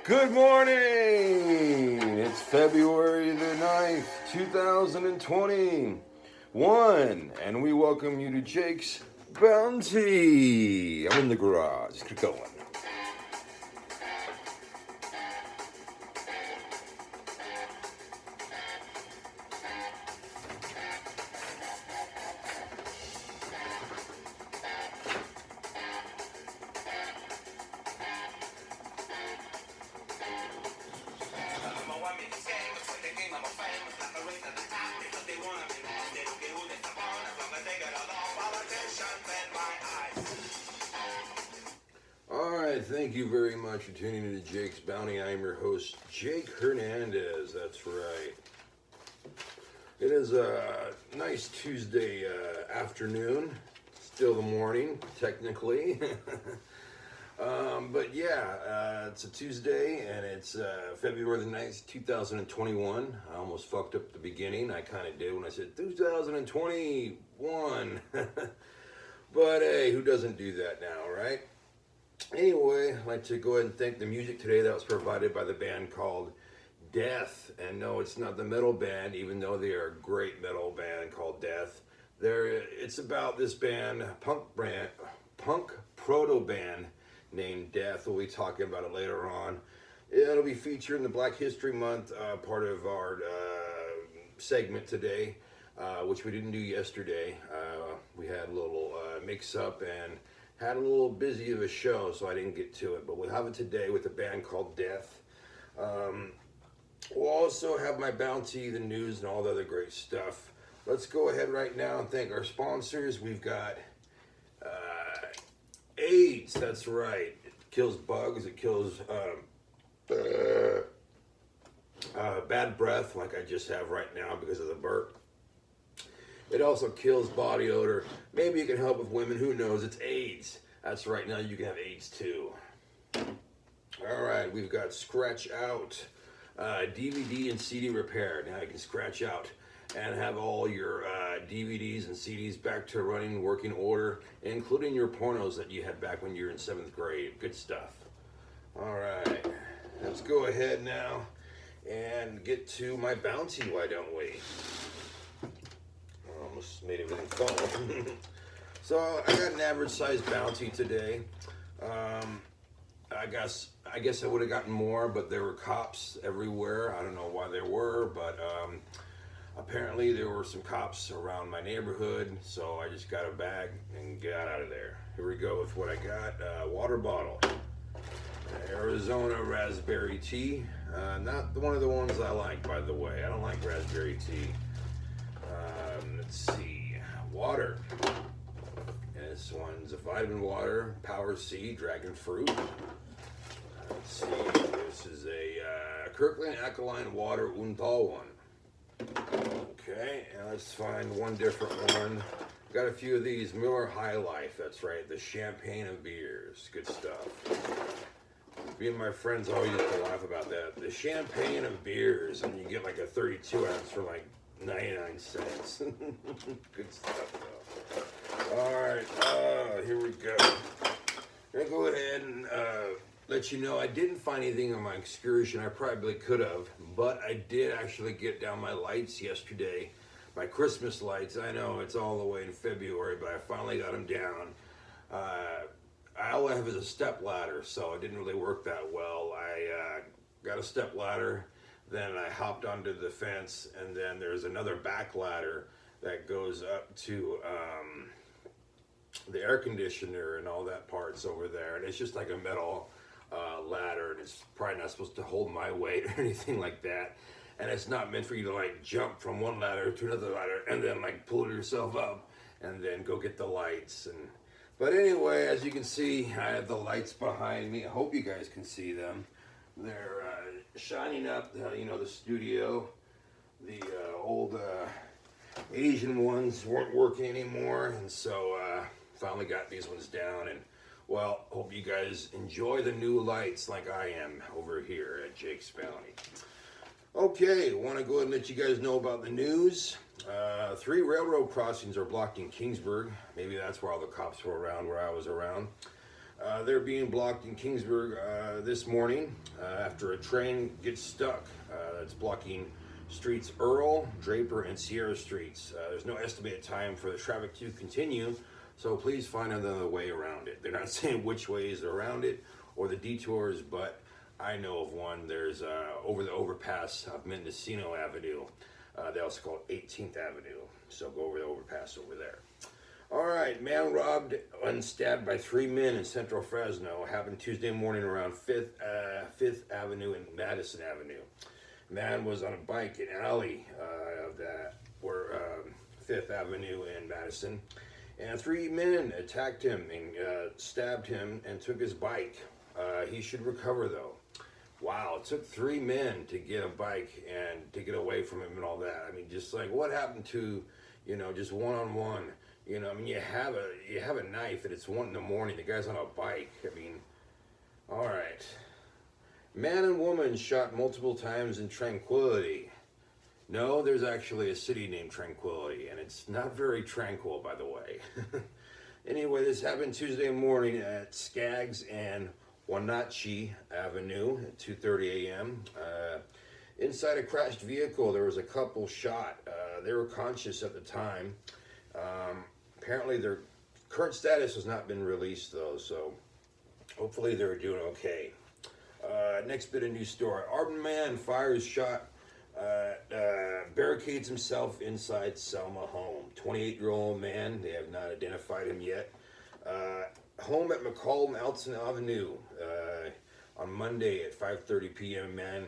Good morning! It's February the 9th, 2021, and we welcome you to Jake's Bounty. I'm in the garage. Get going. Thank you very much for tuning in to Jake's Bounty. I'm your host, Jake Hernandez. That's right. It is a nice Tuesday afternoon. Still the morning, technically. But yeah, it's a Tuesday and it's February the 9th, 2021. I almost fucked up the beginning. I kind of did when I said 2021. But hey, who doesn't do that now, right? Anyway, I'd like to go ahead and thank the music today that was provided by the band called Death. And no, it's not the metal band, even though they are a great metal band called Death. It's about this band, punk proto band named Death. We'll be talking about it later on. It'll be featured in the Black History Month part of our segment today, which we didn't do yesterday. We had a little mix-up and had a little busy of a show, so I didn't get to it. But we'll have it today with a band called Death. We'll also have my bounty, the news, and all the other great stuff. Let's go ahead right now and thank our sponsors. We've got AIDS. That's right. It kills bugs. It kills bad breath, like I just have right now because of the burp. It also kills body odor. Maybe it can help with women. Who knows? It's AIDS. That's right. Now you can have AIDS too. All right. We've got Scratch Out, DVD and CD repair. Now you can scratch out and have all your DVDs and CDs back to running, working order, including your pornos that you had back when you were in 7th grade. Good stuff. All right. Let's go ahead now and get to my bounty, why don't we? Almost made everything fall. So I got an average size bounty today. I guess I would have gotten more, but there were cops everywhere. I don't know why there were, but apparently there were some cops around my neighborhood, so I just got a bag and got out of there. Here we go with what I got. Water bottle. Arizona raspberry tea. Not one of the ones I like, by the way. I don't like raspberry tea. Let's see, water. And this one's a vitamin water, Power C, dragon fruit. Let's see, this is a Kirkland alkaline water, Untal one. Okay, and let's find one different one. Got a few of these, Miller High Life, that's right, the champagne of beers, good stuff. Me and my friends always used to laugh about that. The champagne of beers, and you get like a 32 ounce for like 99 cents. Good stuff though. Alright, here we go. I'm gonna go ahead and let you know I didn't find anything on my excursion. I probably could have, but I did actually get down my lights yesterday. My Christmas lights. I know it's all the way in February, but I finally got them down. All I have is a step ladder, so it didn't really work that well. I got a step ladder, then I hopped onto the fence, and then there's another back ladder that goes up to the air conditioner and all that parts over there. And it's just like a metal ladder, and it's probably not supposed to hold my weight or anything like that. And it's not meant for you to like jump from one ladder to another ladder and then like pull yourself up and then go get the lights. But anyway, as you can see, I have the lights behind me. I hope you guys can see them. They're shining up, the studio. The old Asian ones weren't working anymore, and so finally got these ones down. And well, hope you guys enjoy the new lights like I am over here at Jake's Bounty. Okay, want to go ahead and let you guys know about the news. 3 railroad crossings are blocked in Kingsburg. Maybe that's where all the cops were around, where I was around. They're being blocked in Kingsburg this morning after a train gets stuck. It's blocking streets Earl, Draper, and Sierra Streets. There's no estimated time for the traffic to continue, so please find another way around it. They're not saying which ways around it or the detours, but I know of one. There's over the overpass of Mendocino Avenue. They also call it 18th Avenue. So go over the overpass over there. All right, man robbed and stabbed by 3 men in central Fresno. Happened Tuesday morning around 5th Avenue and Madison Avenue. Man was on a bike in alley of that, where 5th Avenue and Madison. And 3 men attacked him and stabbed him and took his bike. He should recover though. Wow, it took 3 men to get a bike and to get away from him and all that. I mean, just like what happened to, just one-on-one. I mean, you have a knife and it's 1 in the morning. The guy's on a bike. I mean, all right. Man and woman shot multiple times in Tranquility. No, there's actually a city named Tranquility, and it's not very tranquil, by the way. Anyway, this happened Tuesday morning at Skaggs and Wenatchee Avenue at 2:30 a.m. Inside a crashed vehicle, there was a couple shot. They were conscious at the time. Apparently, their current status has not been released, though, so hopefully they're doing okay. Next bit of news story. Armed man fires shot, barricades himself inside Selma home. 28-year-old man, they have not identified him yet. Home at McCall Alton Avenue on Monday at 5:30 p.m. Man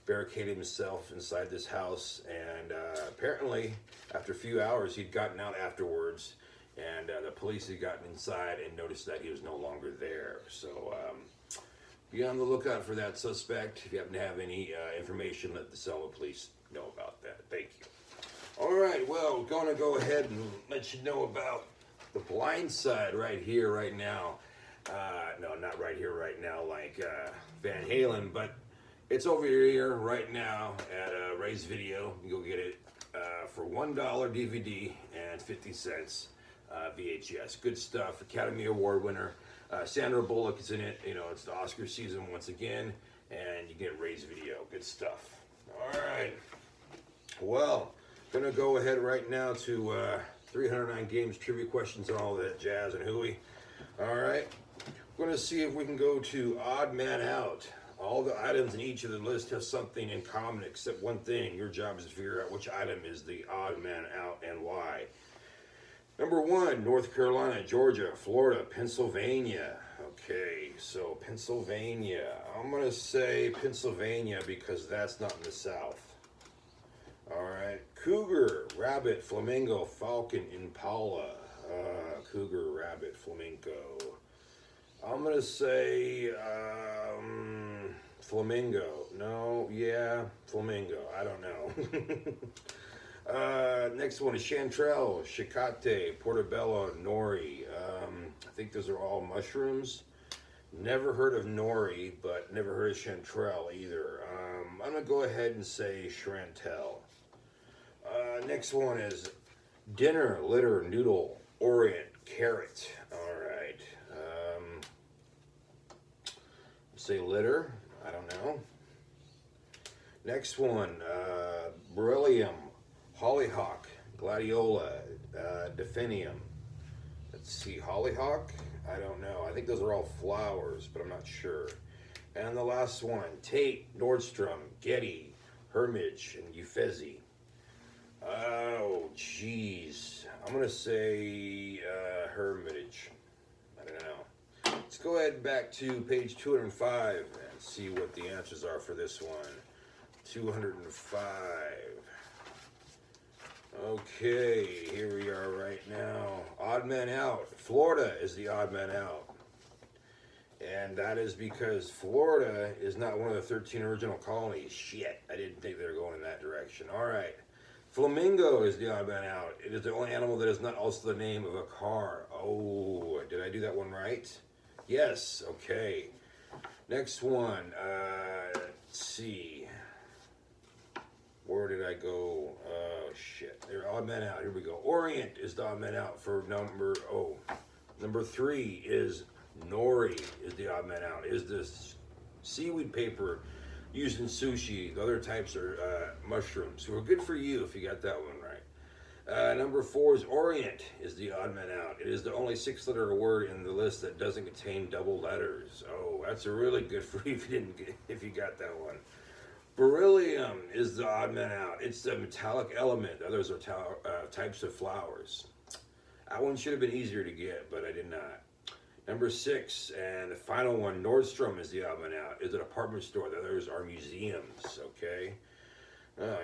barricaded himself inside this house, and apparently after a few hours he'd gotten out afterwards, and the police had gotten inside and noticed that he was no longer there. So be on the lookout for that suspect. If you happen to have any information, let the Selma police know about that. Thank you. All right, well, we're going to go ahead and let you know about The Blind Side right here, right now. No, not right here, right now, like Van Halen, but it's over here right now at Ray's Video. You can go get it for $1 DVD and 50 cents VHS. Good stuff. Academy Award winner. Sandra Bullock is in it. It's the Oscar season once again, and you get Ray's Video. Good stuff. All right. Well, gonna go ahead right now to 309 games, trivia questions, and all that jazz and hooey. All right. We're gonna see if we can go to Odd Man Out. All the items in each of the list have something in common except one thing. Your job is to figure out which item is the odd man out and why. Number 1, North Carolina, Georgia, Florida, Pennsylvania. Okay, so Pennsylvania. I'm going to say Pennsylvania because that's not in the South. All right, cougar, rabbit, flamingo, falcon, impala. Cougar, rabbit, flamingo. I'm going to say flamingo. No, yeah, flamingo. I don't know. Next one is chanterelle, chicate, portobello, nori. I think those are all mushrooms. Never heard of nori, but never heard of chanterelle either. I'm going to go ahead and say chanterelle. Next one is dinner, litter, noodle, orient, carrot. All right. Say litter. I don't know. Next one, beryllium, hollyhock, gladiola, definium. Let's see, hollyhock? I don't know. I think those are all flowers, but I'm not sure. And the last one, Tate, Nordstrom, Getty, Hermitage, and Uffizi. Oh, jeez. I'm going to say Hermitage. I don't know. Let's go ahead back to page 205 and see what the answers are for this one. 205. Okay, here we are right now. Odd man out. Florida is the odd man out. And that is because Florida is not one of the 13 original colonies. Shit, I didn't think they were going in that direction. All right. Flamingo is the odd man out. It is the only animal that is not also the name of a car. Oh, did I do that one right? Yes, okay. Next one, let's see. Where did I go? Oh, shit. They're odd men out. Here we go. Orient is the odd man out for number 3 is Nori is the odd man out. Is this seaweed paper used in sushi? The other types are mushrooms. So good for you if you got that one right. Number 4 is Orient is the odd man out. It is the only 6-letter word in the list that doesn't contain double letters. Oh, that's a really good for you if you got that one. Beryllium is the odd man out. It's the metallic element. The others are types of flowers. That one should have been easier to get, but I did not. Number 6, and the final one, Nordstrom is the odd man out. Is a department store. The others are museums, okay?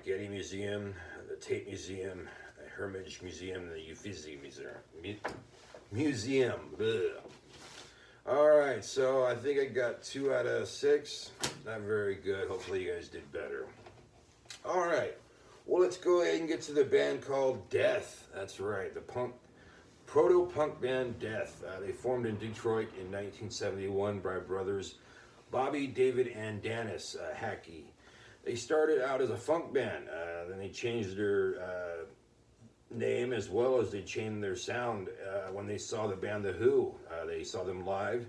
Getty Museum, the Tate Museum, the Hermitage Museum, the Uffizi Museum. Ugh. All right, so I think I got 2 out of 6. Not very good. Hopefully you guys did better. All right, well, let's go ahead and get to the band called Death. That's right, the proto-punk band Death. They formed in Detroit in 1971 by brothers Bobby, David, and Dennis Hackney. They started out as a funk band. Then they changed their name as well as they changed their sound when they saw the band The Who. They saw them live,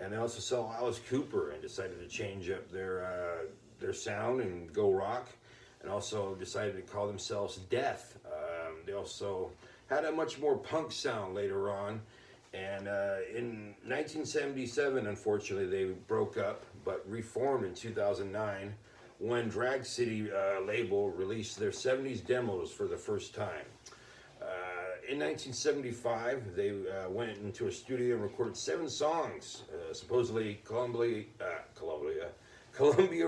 and they also saw Alice Cooper and decided to change up their sound and go rock, and also decided to call themselves Death. They also had a much more punk sound later on, and in 1977, unfortunately, they broke up, but reformed in 2009 when Drag City label released their 70s demos for the first time. In 1975, they went into a studio and recorded 7 songs. Supposedly, Columbia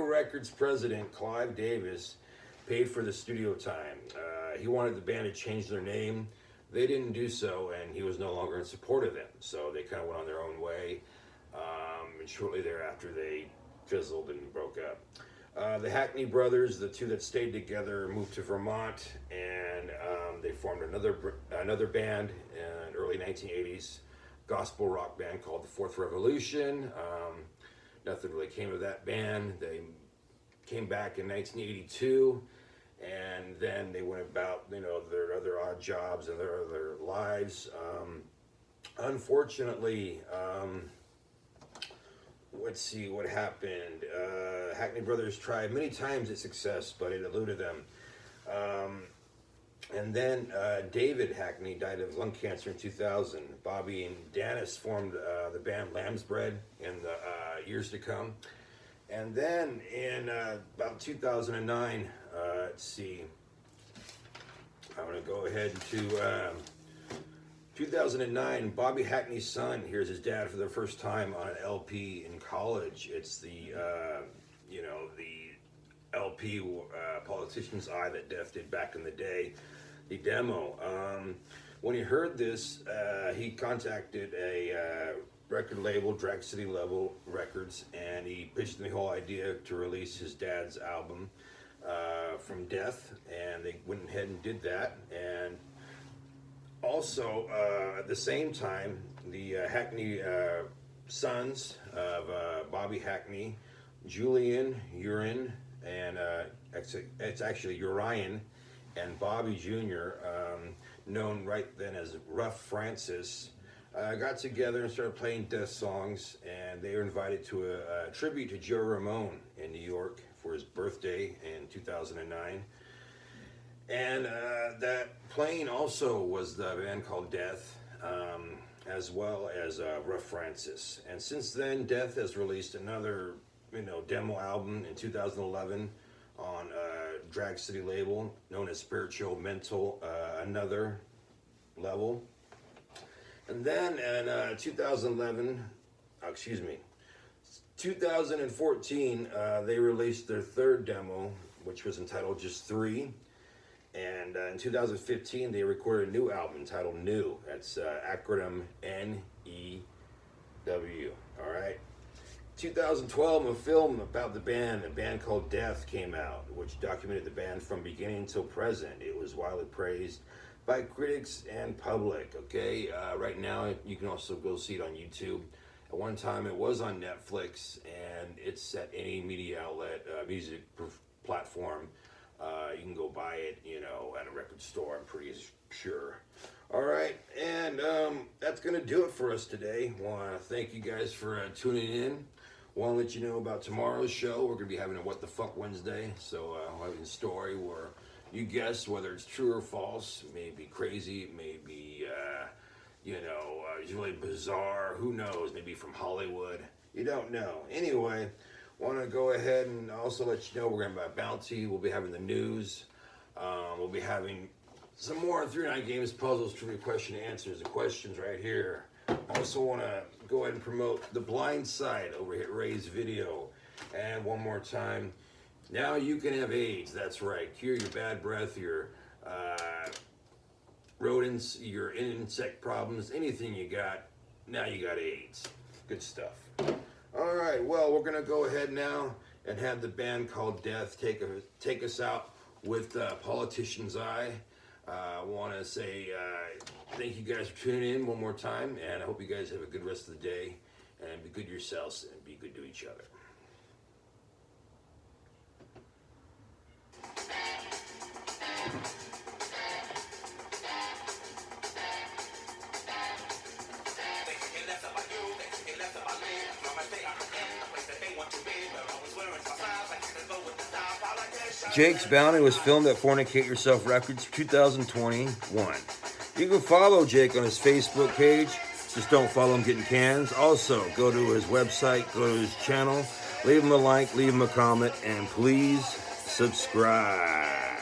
Records president Clive Davis paid for the studio time. He wanted the band to change their name. They didn't do so, and he was no longer in support of them. So they kind of went on their own way. And shortly thereafter, they fizzled and broke up. The Hackney brothers, the 2 that stayed together, moved to Vermont, and they formed another band in the early 1980s, gospel rock band called the Fourth Revolution. Nothing really came of that band. They came back in 1982, and then they went about their other odd jobs and their other lives. Unfortunately, let's see what happened. Hackney brothers tried many times at success, but it eluded them. And then David Hackney died of lung cancer in 2000. Bobby and Dennis formed the band Lambsbread in the years to come. And then in about 2009, let's see, I'm going to go ahead to 2009, Bobby Hackney's son hears his dad for the first time on an LP in college. It's the LP, Politician's Eye, that Death did back in the day, the demo. When he heard this, he contacted a record label, Drag City Level Records, and he pitched the whole idea to release his dad's album from Death, and they went ahead and did that. And also, at the same time, the Hackney sons of Bobby Hackney, Julian, Urian, and it's actually Urian, and Bobby Jr., known right then as Rough Francis, got together and started playing Death songs, and they were invited to a tribute to Joe Ramone in New York for his birthday in 2009. And that playing also was the band called Death, as well as Rough Francis. And since then, Death has released another, demo album in 2011 on Drag City label known as Spiritual Mental, Another Level. And then in 2014, they released their 3rd demo, which was entitled Just 3. And in 2015, they recorded a new album entitled New. That's acronym NEW. All right. 2012, a film about the band, a band called Death, came out, which documented the band from beginning until present. It was widely praised by critics and public. Okay. Right now, you can also go see it on YouTube. At one time, it was on Netflix, and it's at any media outlet, music platform. You can go buy it, at a record store, I'm pretty sure. All right, And that's going to do it for us today. Want to thank you guys for tuning in. Want to let you know about tomorrow's show. We're going to be having a What the Fuck Wednesday. So I'll have a story where you guess whether it's true or false. It may be crazy. It may be, it's really bizarre. Who knows? Maybe from Hollywood. You don't know. Anyway, want to go ahead and also let you know we're going to have Bounty. We'll be having the news. We'll be having some more 3-Night Games puzzles, trivia question and answers, and questions right here. Also want to go ahead and promote The Blind Side over here at Ray's Video. And one more time, now you can have AIDS. That's right. Cure your bad breath, your rodents, your insect problems, anything you got. Now you got AIDS. Good stuff. All right. Well, we're gonna go ahead now and have the band called Death take us out with Politician's Eye. I want to say thank you guys for tuning in one more time, and I hope you guys have a good rest of the day, and be good to yourselves, and be good to each other. Jake's Bounty was filmed at Fornicate Yourself Records 2021. You can follow Jake on his Facebook page. Just don't follow him getting cans. Also, go to his website, go to his channel, leave him a like, leave him a comment, and please subscribe.